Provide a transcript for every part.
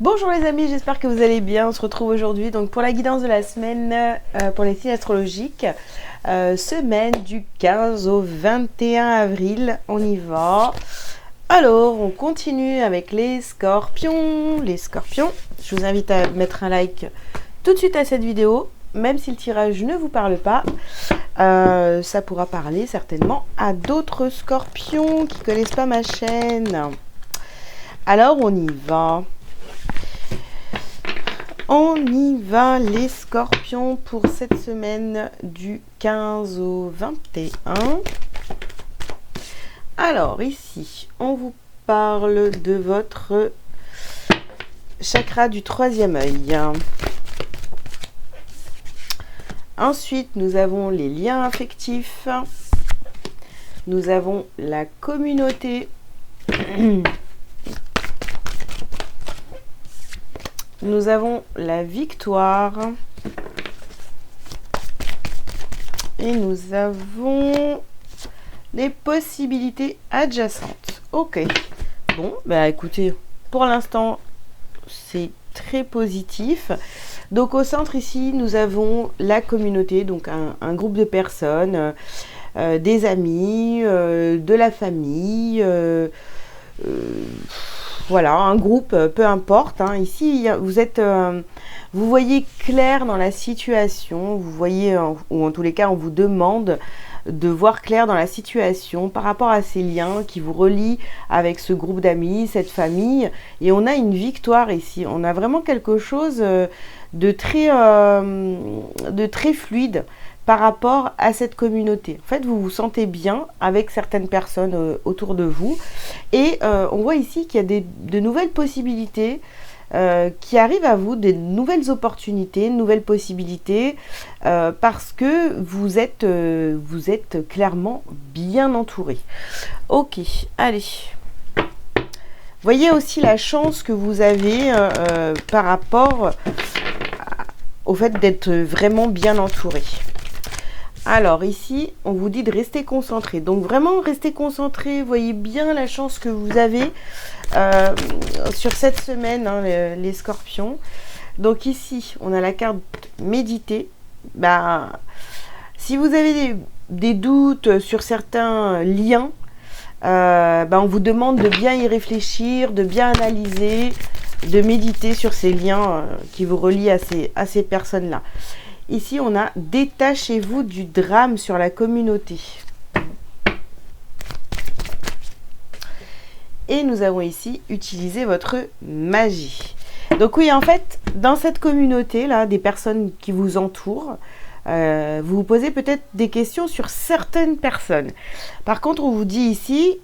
Bonjour les amis, j'espère que vous allez bien. On se retrouve aujourd'hui donc pour la guidance de la semaine pour les signes astrologiques. Semaine du 15 au 21 avril, on y va. Alors, on continue avec les scorpions. Les scorpions, je vous invite à mettre un like tout de suite à cette vidéo, même si le tirage ne vous parle pas. Ça pourra parler certainement à d'autres scorpions qui ne connaissent pas ma chaîne. Alors, on y va. On y va les scorpions pour cette semaine du 15 au 21. Alors ici, on vous parle de votre chakra du troisième œil. Ensuite, nous avons les liens affectifs. Nous avons la communauté. Nous avons la victoire. Et nous avons les possibilités adjacentes. Ok. Bon, bah écoutez, pour l'instant, c'est très positif. Donc au centre ici, nous avons la communauté, donc un groupe de personnes, des amis, de la famille, voilà, un groupe, peu importe. Hein. Ici, vous voyez clair dans la situation, vous voyez, ou en tous les cas, on vous demande de voir clair dans la situation par rapport à ces liens qui vous relient avec ce groupe d'amis, cette famille. Et on a une victoire ici. On a vraiment quelque chose de très fluide par rapport à cette communauté. En fait, vous vous sentez bien avec certaines personnes autour de vous. Et on voit ici qu'il y a de nouvelles possibilités qui arrivent à vous, des nouvelles opportunités, de nouvelles possibilités, parce que vous êtes clairement bien entouré. Ok, allez. Voyez aussi la chance que vous avez par rapport au fait d'être vraiment bien entouré. Alors ici, on vous dit de rester concentré. Donc vraiment, restez concentré. Voyez bien la chance que vous avez sur cette semaine, hein, les scorpions. Donc ici, on a la carte méditer. Bah, si vous avez des doutes sur certains liens, on vous demande de bien y réfléchir, de bien analyser, de méditer sur ces liens qui vous relient à ces personnes-là. Ici, on a « Détachez-vous du drame sur la communauté ». Et nous avons ici « Utilisez votre magie ». Donc oui, en fait, dans cette communauté-là, des personnes qui vous entourent, vous vous posez peut-être des questions sur certaines personnes. Par contre, on vous dit ici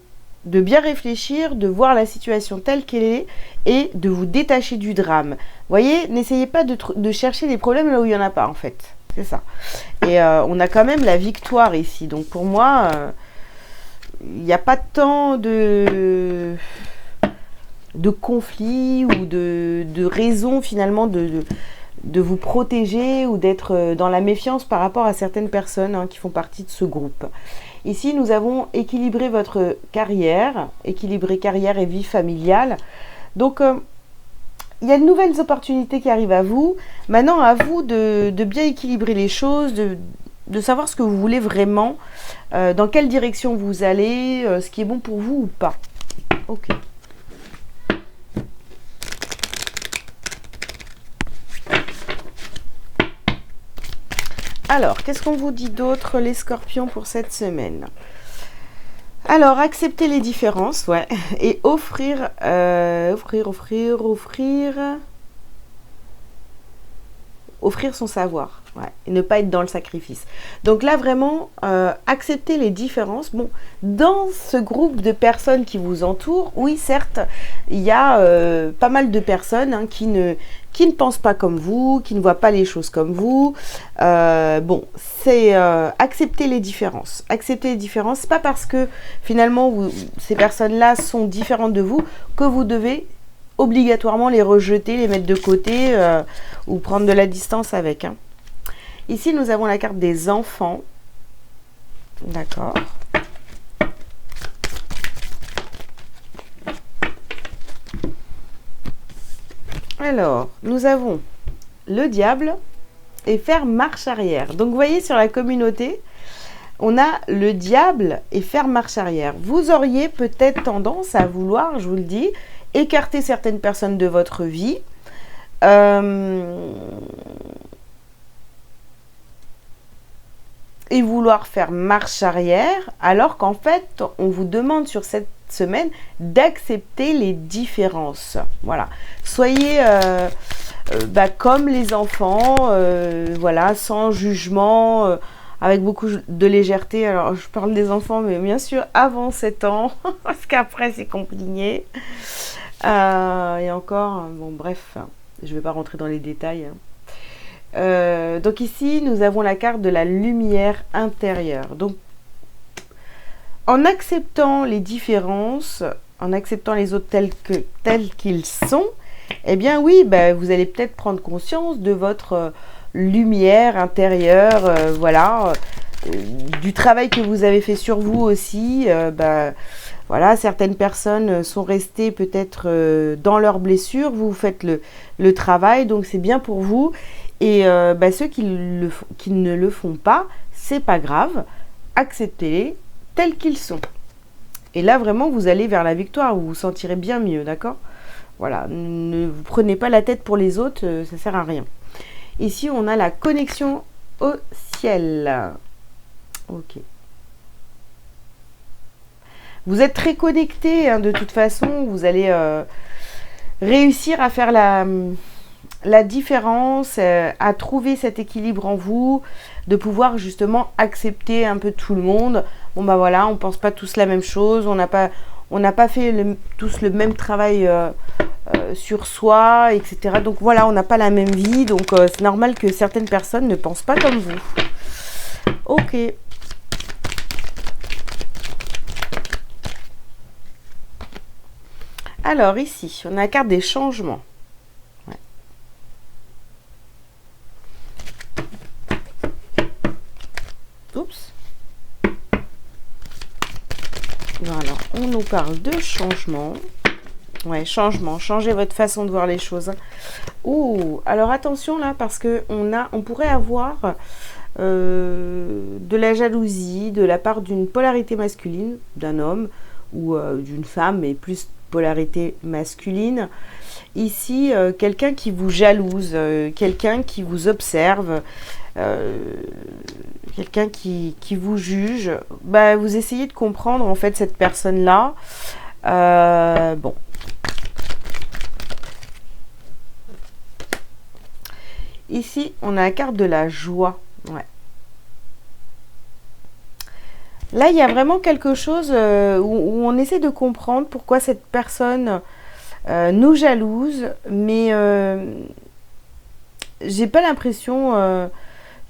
de bien réfléchir, de voir la situation telle qu'elle est et de vous détacher du drame. Vous voyez, n'essayez pas de chercher des problèmes là où il n'y en a pas, en fait. C'est ça. Et on a quand même la victoire ici. Donc pour moi, il n'y a pas tant de conflits ou de raisons finalement de vous protéger ou d'être dans la méfiance par rapport à certaines personnes qui font partie de ce groupe. Ici, nous avons équilibré votre carrière, équilibré carrière et vie familiale. Donc, il y a de nouvelles opportunités qui arrivent à vous. Maintenant, à vous de bien équilibrer les choses, de savoir ce que vous voulez vraiment, dans quelle direction vous allez, ce qui est bon pour vous ou pas. Ok. Alors, qu'est-ce qu'on vous dit d'autre, les scorpions, pour cette semaine? Alors, accepter les différences, ouais, et offrir son savoir, ouais, et ne pas être dans le sacrifice. Donc là, vraiment, accepter les différences. Bon, dans ce groupe de personnes qui vous entourent, oui, certes, il y a pas mal de personnes qui ne pensent pas comme vous, qui ne voient pas les choses comme vous. Bon, c'est accepter les différences. Accepter les différences, c'est pas parce que finalement ces personnes-là sont différentes de vous que vous devez obligatoirement les rejeter, les mettre de côté ou prendre de la distance avec. Hein. Ici, nous avons la carte des enfants. D'accord. Alors, nous avons le diable et faire marche arrière. Donc, vous voyez, sur la communauté, on a le diable et faire marche arrière. Vous auriez peut-être tendance à vouloir, je vous le dis, écarter certaines personnes de votre vie. Et vouloir faire marche arrière, alors qu'en fait, on vous demande sur cette semaine d'accepter les différences. Voilà. Soyez comme les enfants, voilà, sans jugement, avec beaucoup de légèreté. Alors, je parle des enfants, mais bien sûr, avant 7 ans, parce qu'après, c'est compliqué. Et encore, bon, bref, je ne vais pas rentrer dans les détails. Donc ici, nous avons la carte de la lumière intérieure. Donc, en acceptant les différences, en acceptant les autres tels qu'ils sont, eh bien oui, vous allez peut-être prendre conscience de votre lumière intérieure, voilà, du travail que vous avez fait sur vous aussi. Voilà, certaines personnes sont restées peut-être dans leurs blessures, vous faites le travail, donc c'est bien pour vous. Et ceux qui ne le font pas, c'est pas grave, acceptez-les tels qu'ils sont. Et là, vraiment, vous allez vers la victoire, vous vous sentirez bien mieux, d'accord? Voilà, ne vous prenez pas la tête pour les autres, ça sert à rien. Ici, on a la connexion au ciel. Ok. Vous êtes très connecté, hein, de toute façon, vous allez réussir à faire la différence, à trouver cet équilibre en vous, de pouvoir justement accepter un peu tout le monde. Bon voilà, on ne pense pas tous la même chose, on n'a pas fait tous le même travail sur soi, etc. Donc voilà, on n'a pas la même vie, donc c'est normal que certaines personnes ne pensent pas comme vous. Ok. Alors ici, on a la carte des changements. Oups. Voilà, on nous parle de changement. Ouais, changement, changez votre façon de voir les choses. Ouh, alors attention là, parce que on pourrait avoir de la jalousie de la part d'une polarité masculine, d'un homme ou d'une femme, mais plus polarité masculine. Ici, quelqu'un qui vous jalouse, quelqu'un qui vous observe, quelqu'un qui vous juge. Vous essayez de comprendre en fait cette personne-là. Bon. Ici, on a la carte de la joie. Ouais. Là, il y a vraiment quelque chose où on essaie de comprendre pourquoi cette personne nous jalouse, mais j'ai pas l'impression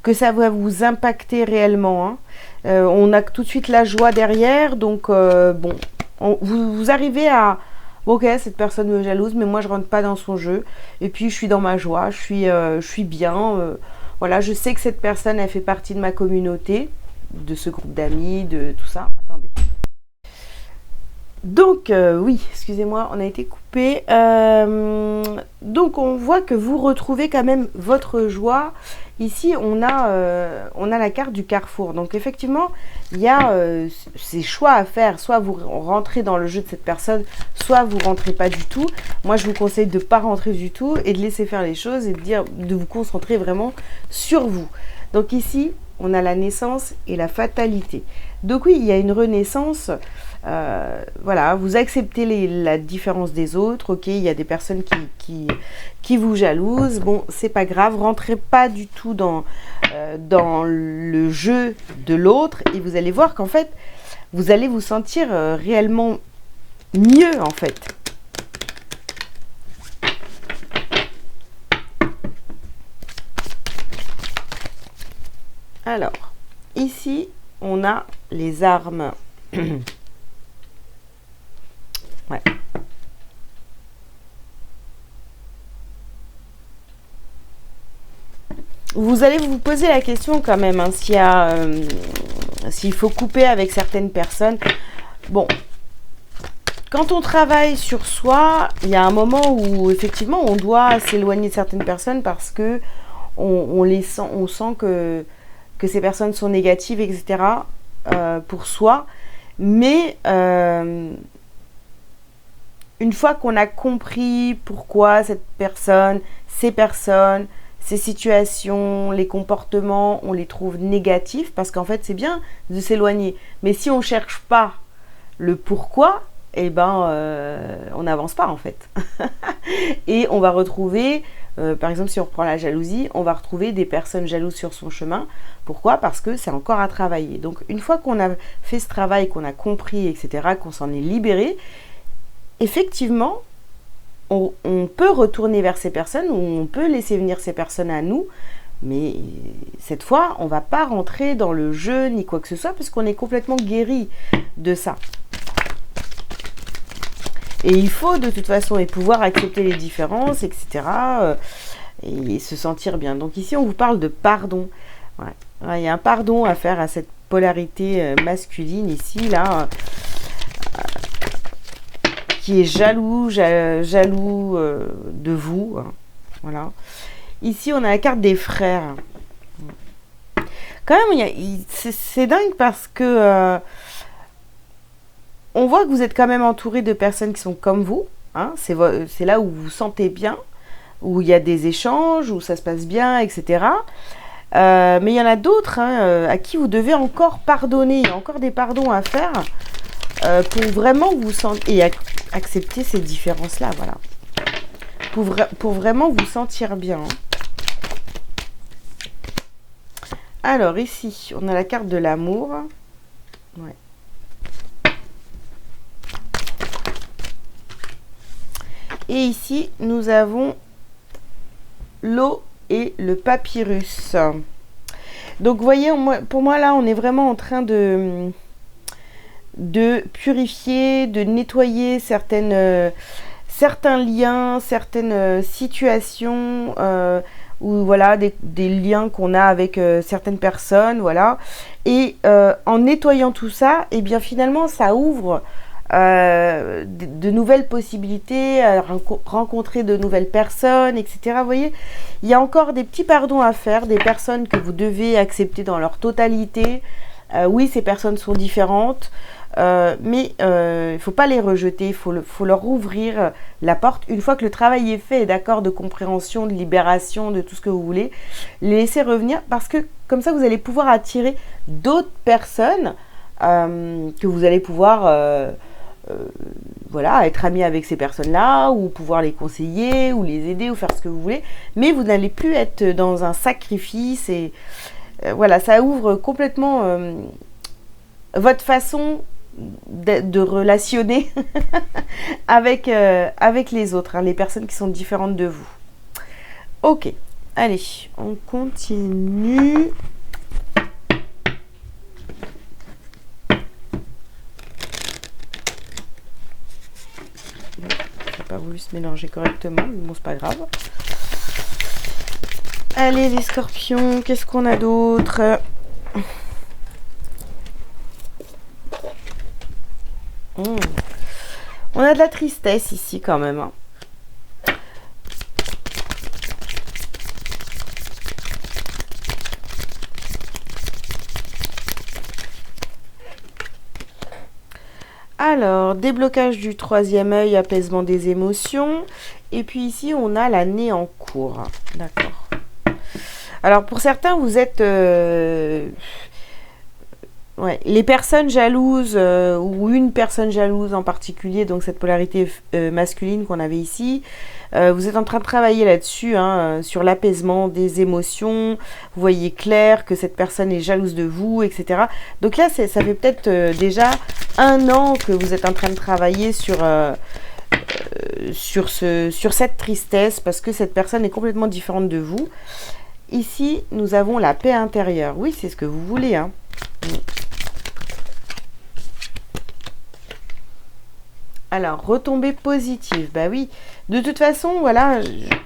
que ça va vous impacter réellement. Hein. On a tout de suite la joie derrière, donc bon, vous arrivez à... Ok, cette personne me jalouse, mais moi je rentre pas dans son jeu. Et puis je suis dans ma joie, je suis bien. Voilà, je sais que cette personne, elle fait partie de ma communauté, de ce groupe d'amis, de tout ça. Attendez. Donc, oui, excusez-moi, on a été coupé. Donc, on voit que vous retrouvez quand même votre joie. Ici, on a la carte du carrefour. Donc, effectivement, il y a ces choix à faire. Soit vous rentrez dans le jeu de cette personne, soit vous rentrez pas du tout. Moi, je vous conseille de ne pas rentrer du tout et de laisser faire les choses et de vous concentrer vraiment sur vous. Donc, ici, on a la naissance et la fatalité. Donc, oui, il y a une renaissance. Voilà, vous acceptez la différence des autres, ok, il y a des personnes qui vous jalousent, bon, c'est pas grave, rentrez pas du tout dans le jeu de l'autre et vous allez voir qu'en fait, vous allez vous sentir réellement mieux en fait. Alors, ici, on a les armes. Ouais. Vous allez vous poser la question quand même, hein, s'il faut couper avec certaines personnes. Bon, Quand on travaille sur soi, il y a un moment où effectivement on doit s'éloigner de certaines personnes parce que on sent que ces personnes sont négatives, etc. Pour soi. Mais une fois qu'on a compris pourquoi cette personne, ces situations, les comportements, on les trouve négatifs, parce qu'en fait c'est bien de s'éloigner. Mais si on ne cherche pas le pourquoi, eh ben on n'avance pas en fait. Et on va retrouver, par exemple si on reprend la jalousie, on va retrouver des personnes jalouses sur son chemin. Pourquoi? Parce que c'est encore à travailler. Donc une fois qu'on a fait ce travail, qu'on a compris, etc., qu'on s'en est libéré, effectivement, on peut retourner vers ces personnes, ou on peut laisser venir ces personnes à nous, mais cette fois, on ne va pas rentrer dans le jeu ni quoi que ce soit, parce qu'on est complètement guéri de ça. Et il faut de toute façon pouvoir accepter les différences, etc. Et se sentir bien. Donc ici, on vous parle de pardon. Ouais. Il y a un pardon à faire à cette polarité masculine ici, là, qui est jaloux de vous. Voilà. Ici, on a la carte des frères. Quand même, c'est dingue parce que on voit que vous êtes quand même entouré de personnes qui sont comme vous. Hein, c'est là où vous vous sentez bien, où il y a des échanges, où ça se passe bien, etc. Mais il y en a d'autres à qui vous devez encore pardonner. Il y a encore des pardons à faire pour vraiment vous sentir et accepter ces différences-là. Voilà. Pour vraiment vous sentir bien. Alors ici, on a la carte de l'amour. Ouais. Et ici, nous avons l'eau et le papyrus. Donc, vous voyez, pour moi, là, on est vraiment en train de purifier, de nettoyer certains liens, certaines situations, ou voilà, des liens qu'on a avec certaines personnes, voilà. Et en nettoyant tout ça, et bien finalement, ça ouvre de nouvelles possibilités, à rencontrer de nouvelles personnes, etc. Vous voyez, il y a encore des petits pardons à faire, des personnes que vous devez accepter dans leur totalité. Oui, ces personnes sont différentes, mais il ne faut pas les rejeter, il faut leur ouvrir la porte. Une fois que le travail est fait, d'accord, de compréhension, de libération, de tout ce que vous voulez, les laisser revenir, parce que comme ça, vous allez pouvoir attirer d'autres personnes que vous allez pouvoir... voilà, être ami avec ces personnes-là, ou pouvoir les conseiller, ou les aider, ou faire ce que vous voulez, mais vous n'allez plus être dans un sacrifice, et voilà, ça ouvre complètement votre façon de relationner avec les autres, hein, les personnes qui sont différentes de vous. Ok, allez, on continue. Pas voulu se mélanger correctement, mais bon, c'est pas grave. Allez, les scorpions, qu'est-ce qu'on a d'autre? On a de la tristesse ici quand même. Hein. Alors, déblocage du troisième œil, apaisement des émotions. Et puis ici, on a l'année en cours. D'accord. Alors, pour certains, vous êtes... ouais, les personnes jalouses, ou une personne jalouse en particulier, donc cette polarité masculine qu'on avait ici, vous êtes en train de travailler là-dessus, hein, sur l'apaisement des émotions. Vous voyez clair que cette personne est jalouse de vous, etc. Donc là, ça fait peut-être déjà 1 an que vous êtes en train de travailler sur cette tristesse, parce que cette personne est complètement différente de vous. Ici, nous avons la paix intérieure. Oui, c'est ce que vous voulez, hein. Alors, retombée positive, bah oui. De toute façon, voilà,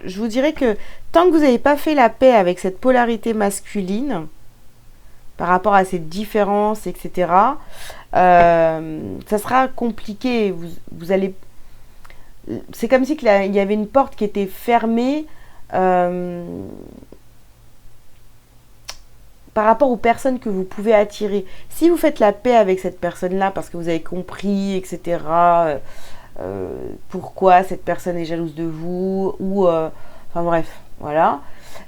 je vous dirais que tant que vous n'avez pas fait la paix avec cette polarité masculine, par rapport à cette différence, etc., ça sera compliqué. Vous allez... C'est comme si il y avait une porte qui était fermée par rapport aux personnes que vous pouvez attirer. Si vous faites la paix avec cette personne-là parce que vous avez compris, etc., pourquoi cette personne est jalouse de vous, ou... enfin bref, voilà.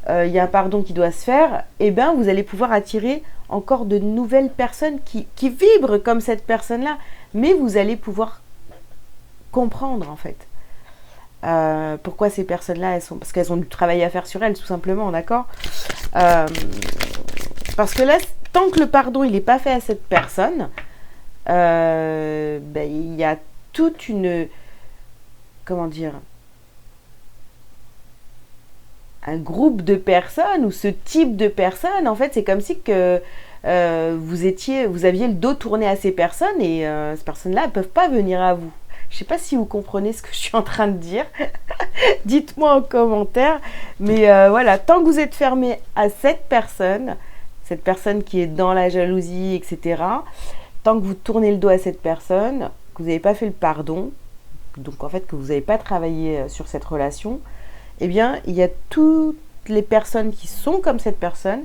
Il y a un pardon qui doit se faire, et bien vous allez pouvoir attirer encore de nouvelles personnes qui vibrent comme cette personne-là. Mais vous allez pouvoir comprendre, en fait. Pourquoi ces personnes-là, parce qu'elles ont du travail à faire sur elles, tout simplement, d'accord. Parce que là, tant que le pardon, il n'est pas fait à cette personne, il y a toute une... Comment dire, un groupe de personnes ou ce type de personnes, en fait, c'est comme si que vous aviez le dos tourné à ces personnes et ces personnes-là ne peuvent pas venir à vous. Je ne sais pas si vous comprenez ce que je suis en train de dire. Dites-moi en commentaire. Mais voilà, tant que vous êtes fermé à cette personne qui est dans la jalousie, etc., tant que vous tournez le dos à cette personne, que vous n'avez pas fait le pardon, donc en fait que vous n'avez pas travaillé sur cette relation, eh bien, il y a toutes les personnes qui sont comme cette personne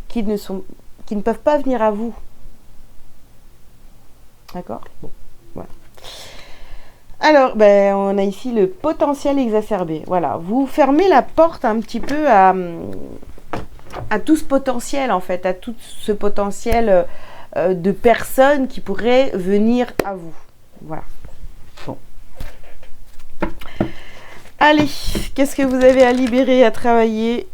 qui ne peuvent pas venir à vous. D'accord ? Bon, voilà. Alors, on a ici le potentiel exacerbé. Voilà, vous fermez la porte un petit peu à tout ce potentiel, en fait, à tout ce potentiel de personnes qui pourraient venir à vous. Voilà. Bon. Allez, qu'est-ce que vous avez à libérer, à travailler?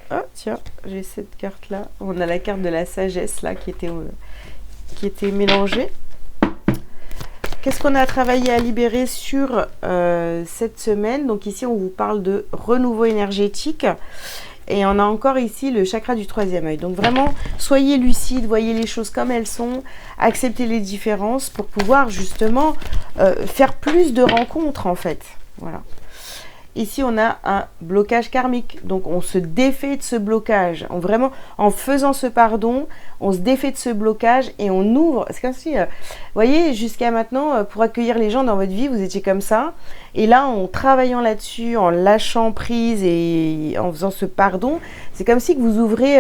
Ah, tiens, j'ai cette carte-là. On a la carte de la sagesse, là, qui était mélangée. Qu'est-ce qu'on a à travailler, à libérer sur cette semaine? Donc ici, on vous parle de renouveau énergétique. Et on a encore ici le chakra du troisième œil. Donc vraiment, soyez lucide, voyez les choses comme elles sont, acceptez les différences pour pouvoir justement faire plus de rencontres, en fait. Voilà. Ici, on a un blocage karmique. Donc, on se défait de ce blocage. Vraiment, en faisant ce pardon, on se défait de ce blocage et on ouvre. C'est comme si, vous voyez, jusqu'à maintenant, pour accueillir les gens dans votre vie, vous étiez comme ça. Et là, en travaillant là-dessus, en lâchant prise et en faisant ce pardon, c'est comme si que vous ouvrez,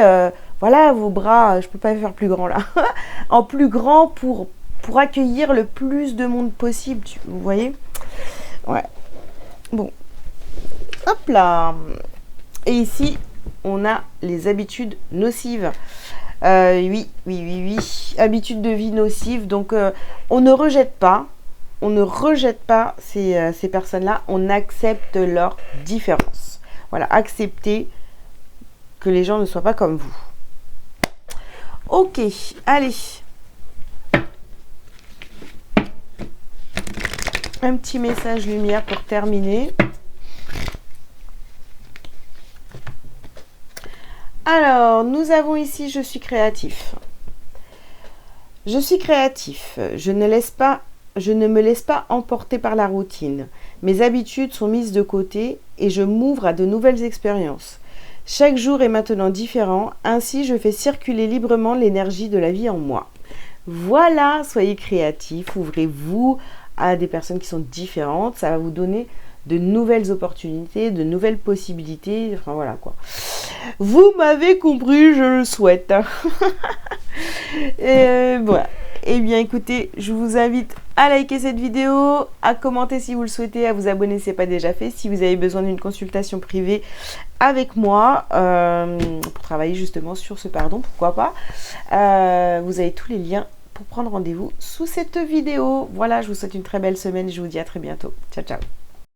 voilà, vos bras, je ne peux pas faire plus grand là, en plus grand pour accueillir le plus de monde possible. Vous voyez ? Ouais. Bon. Hop là. Et ici, on a les habitudes nocives. Oui. Habitudes de vie nocives. Donc, on ne rejette pas. On ne rejette pas ces personnes-là. On accepte leurs différences. Voilà, accepter que les gens ne soient pas comme vous. Ok, allez. Un petit message lumière pour terminer. Alors, nous avons ici « Je suis créatif ». Je suis créatif. Je ne me laisse pas emporter par la routine. Mes habitudes sont mises de côté et je m'ouvre à de nouvelles expériences. Chaque jour est maintenant différent. Ainsi, je fais circuler librement l'énergie de la vie en moi. Voilà, soyez créatifs. Ouvrez-vous à des personnes qui sont différentes. Ça va vous donner de nouvelles opportunités, de nouvelles possibilités, enfin voilà quoi. Vous m'avez compris, je le souhaite. Et voilà. Eh bien écoutez, je vous invite à liker cette vidéo, à commenter si vous le souhaitez, à vous abonner si ce n'est pas déjà fait, si vous avez besoin d'une consultation privée avec moi, pour travailler justement sur ce pardon, pourquoi pas. Vous avez tous les liens pour prendre rendez-vous sous cette vidéo. Voilà, je vous souhaite une très belle semaine et je vous dis à très bientôt. Ciao, ciao.